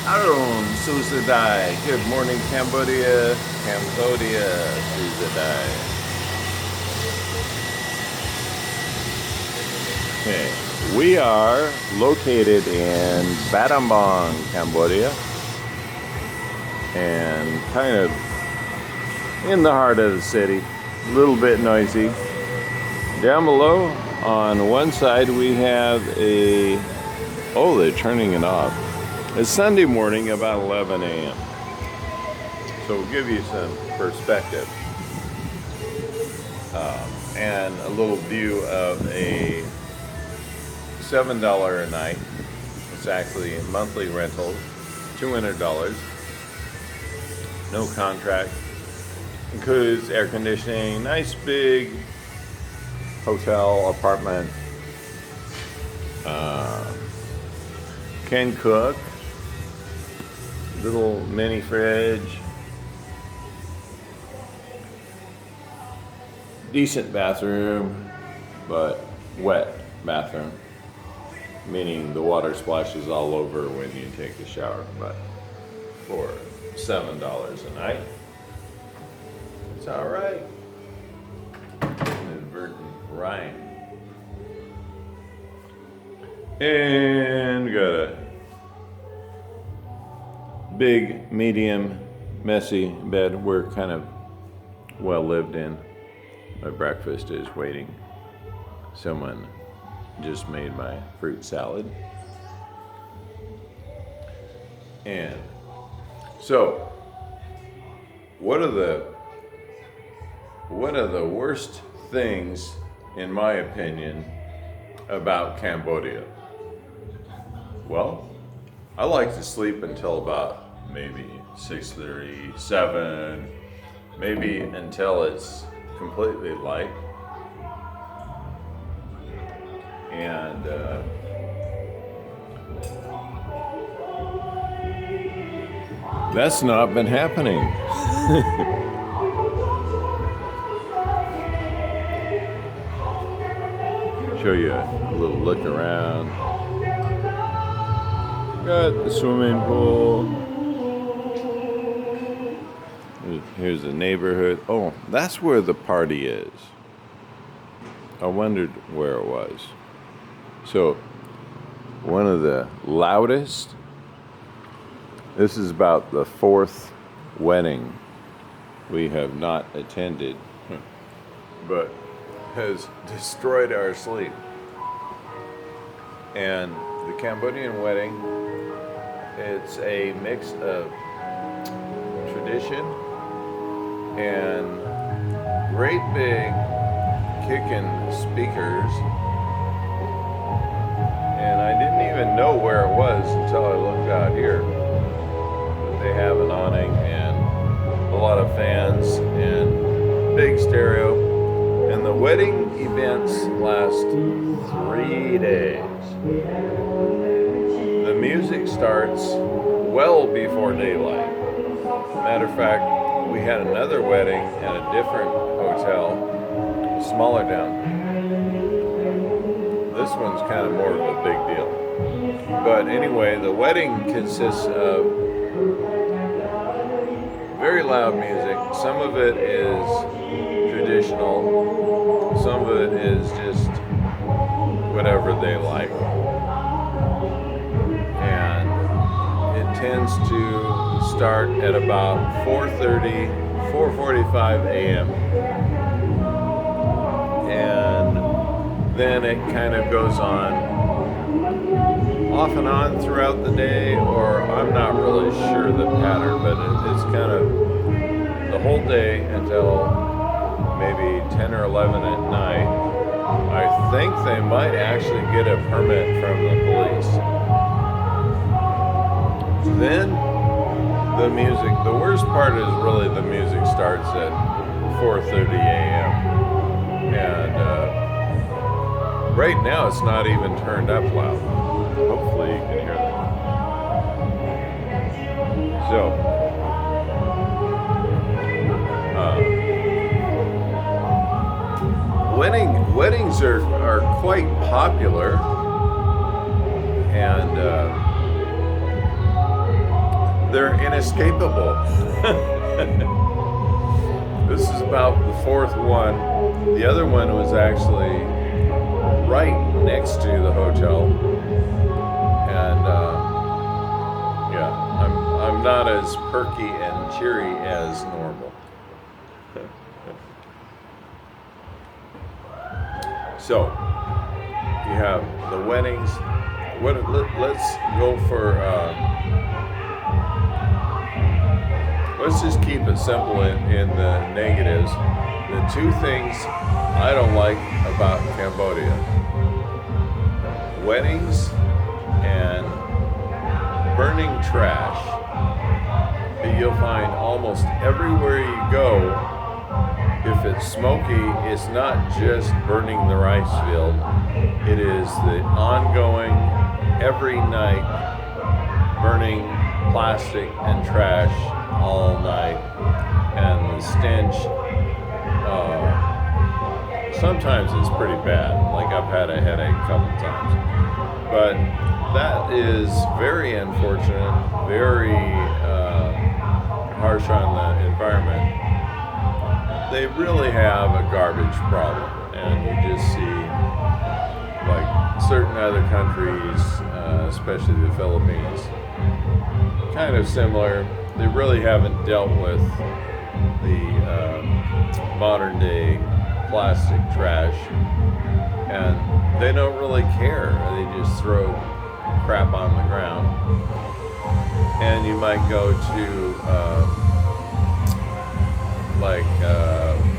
Arun Susadai. Good morning, Cambodia. Cambodia Susadai. Okay. We are located in Battambang, Cambodia, and kind of in the heart of the city. A little bit noisy. Down below, on one side, we have a... Oh, they're turning it off. It's Sunday morning, about 11 a.m. So we'll give you some perspective and a little view of a $7 a night. It's actually a monthly rental, $200. No contract. Includes air conditioning, nice big hotel apartment. Can cook. Little mini fridge. Decent bathroom, but wet bathroom. Meaning the water splashes all over when you take the shower. But for $7 a night, it's alright. Inadvertent rhyme. And we got a big, medium, messy bed. We're kind of well lived in. My breakfast is waiting. Someone just made my fruit salad. And so, what are the worst things, in my opinion, about Cambodia? Well, I like to sleep until about maybe 6:30, 7, maybe until it's completely light. And that's not been happening. Show you a little look around. Got the swimming pool. Here's the neighborhood. Oh, that's where the party is. I wondered where it was. So, one of the loudest. This is about the 4th wedding we have not attended, but has destroyed our sleep. And the Cambodian wedding, it's a mix of tradition and great big kicking speakers. And I didn't even know where it was until I looked out here. They have an awning and a lot of fans and big stereo. And the wedding events last 3 days. The music starts well before daylight. Matter of fact, we had another wedding at a different hotel, smaller town. This one's kind of more of a big deal. But anyway, the wedding consists of very loud music. Some of it is traditional. Some of it is just whatever they like. And it tends to start at about 4:30, 4:45 a.m. And then it kind of goes on off and on throughout the day, or I'm not really sure the pattern, but it's kind of the whole day until maybe 10 or 11 at night. I think they might actually get a permit from the police. Then the music, the worst part is really the music starts at 4:30 a.m. And right now it's not even turned up loud. Hopefully you can hear that. So, weddings are quite popular, and they're inescapable. This is about the fourth one. The other one was actually right next to the hotel, and yeah, I'm not as perky and cheery as normal. So you have the weddings. Let's go for. Let's just keep it simple in the negatives. The two things I don't like about Cambodia: weddings and burning trash. You'll find almost everywhere you go, if it's smoky, it's not just burning the rice field. It is the ongoing, every night, burning plastic and trash all night. And the stench, sometimes it's pretty bad. Like I've had a headache a couple times. But that is very unfortunate, very harsh on the environment. They really have a garbage problem, and you just see like certain other countries, especially the Philippines, kind of similar. They really haven't dealt with the modern day plastic trash, and they don't really care. They just throw crap on the ground. And you might go to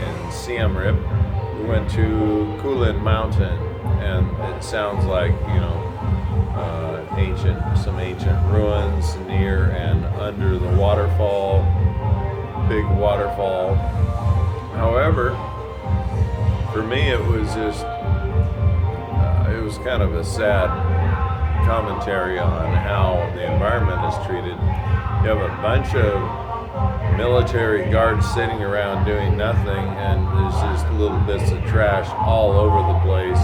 in Siem Reap, we went to Kulin Mountain, and it sounds like some ancient ruins near and under the waterfall, big waterfall. However, for me it was just it was kind of a sad commentary on how the environment is treated. You have a bunch of military guards sitting around doing nothing, and there's just little bits of trash all over the place.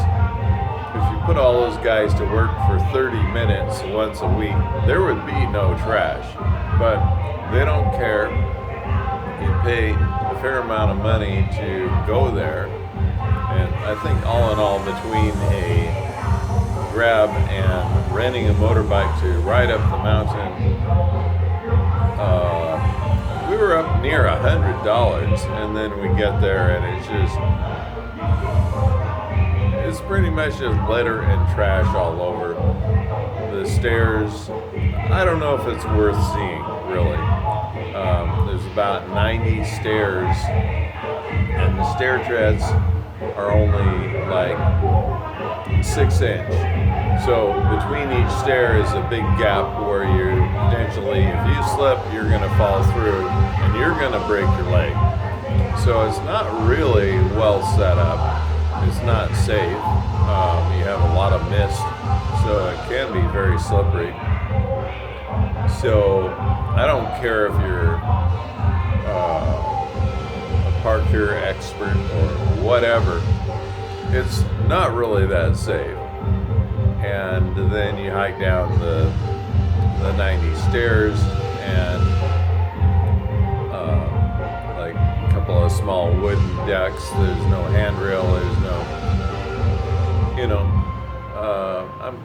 If you put all those guys to work for 30 minutes once a week, there would be no trash. But they don't care. You pay a fair amount of money to go there. And I think all in all, between a grab and renting a motorbike to ride up the mountain, we were up near $100, and then we get there and it's pretty much just litter and trash all over. The stairs, I don't know if it's worth seeing, really. There's about 90 stairs, and the stair treads are only like 6 inch. So between each stair is a big gap where you potentially, if you slip, you're going to fall through and you're going to break your leg. So it's not really well set up. It's not safe. You have a lot of mist, so it can be very slippery. So I don't care if you're a parkour expert or whatever. It's not really that safe. And then you hike down the 90 stairs, and like a couple of small wooden decks. There's no handrail. There's no,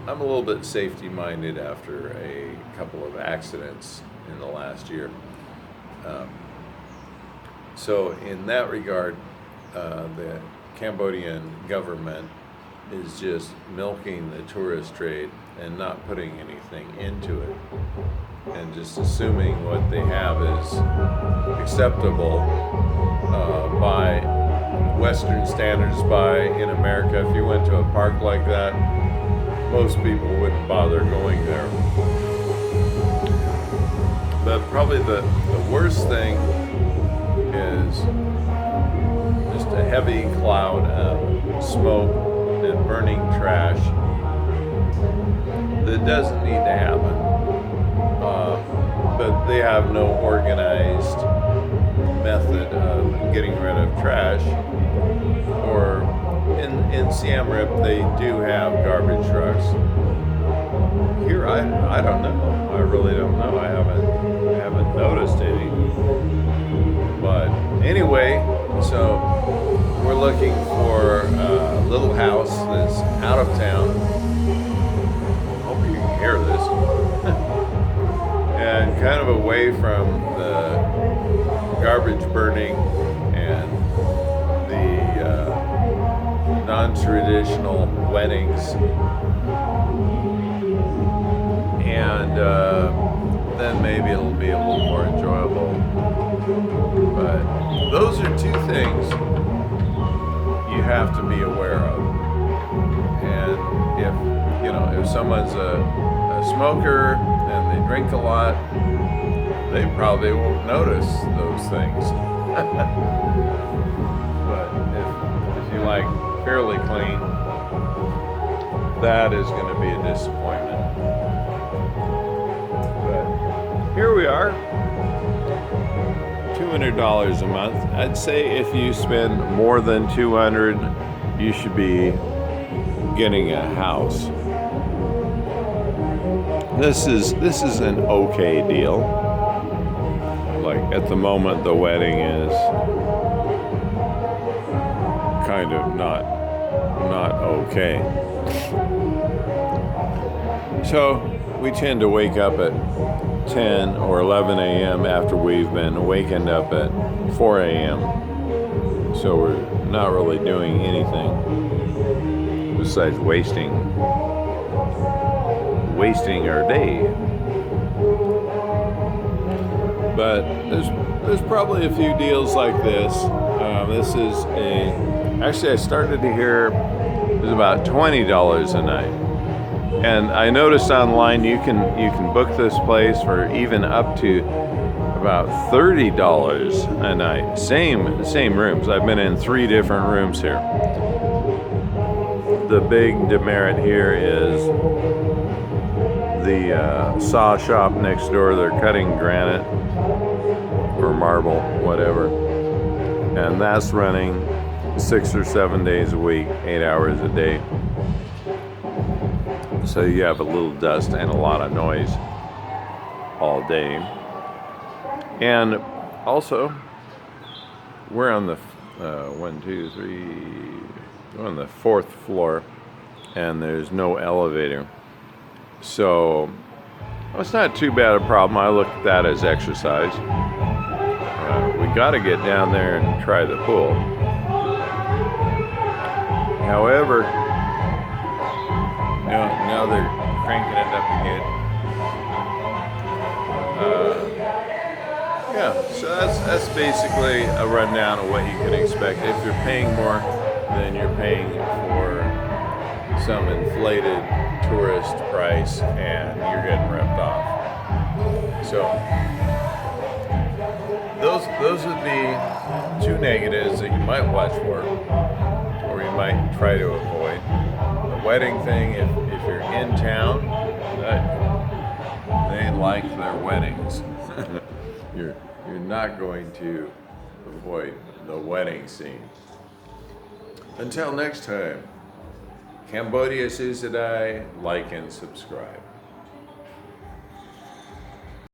I'm a little bit safety minded after a couple of accidents in the last year. So in that regard, the Cambodian government is just milking the tourist trade and not putting anything into it, and just assuming what they have is acceptable by Western standards. In America, if you went to a park like that, most people wouldn't bother going there. But probably the worst thing is just a heavy cloud of smoke and burning trash that doesn't need to happen. But they have no organized method of getting rid of trash. Or in Siem Reap, they do have garbage trucks. Here, I don't know. I really don't know. I haven't noticed any. But anyway, so we're looking for a little house that's out of town. Hope you can hear this. And kind of away from the garbage burning and the non-traditional weddings. And then maybe it'll be a little more enjoyable. But those are two things you have to be aware of. And if someone's a smoker and they drink a lot, they probably won't notice those things. But if you like fairly clean, that is going to be a disappointment. But here we are, $200 a month. I'd say if you spend more than $200, you should be getting a house. This is an okay deal. Like at the moment, the wedding is kind of not okay. So we tend to wake up at 10 or 11 a.m. after we've been wakened up at 4 a.m. So we're not really doing anything besides wasting our day. But there's probably a few deals like this. Actually I started to hear it was about $20 a night. And I noticed online you can book this place for even up to about $30 a night. Same rooms. I've been in 3 different rooms here. The big demerit here is the saw shop next door. They're cutting granite or marble, whatever. And that's running 6 or 7 days a week, 8 hours a day. So you have a little dust and a lot of noise all day. And also, we're on the we're on the 4th floor, and there's no elevator. So it's not too bad a problem. I look at that as exercise. We got to get down there and try the pool. However, now they're cranking it up again. So that's basically a rundown of what you can expect. If you're paying more, then you're paying for some inflated tourist price, and you're getting ripped off. So those would be 2 negatives that you might watch for, or you might try to avoid. The wedding thing, if you're in town, they like their weddings. You're not going to avoid the wedding scene. Until next time, Cambodia Susadai, like and subscribe.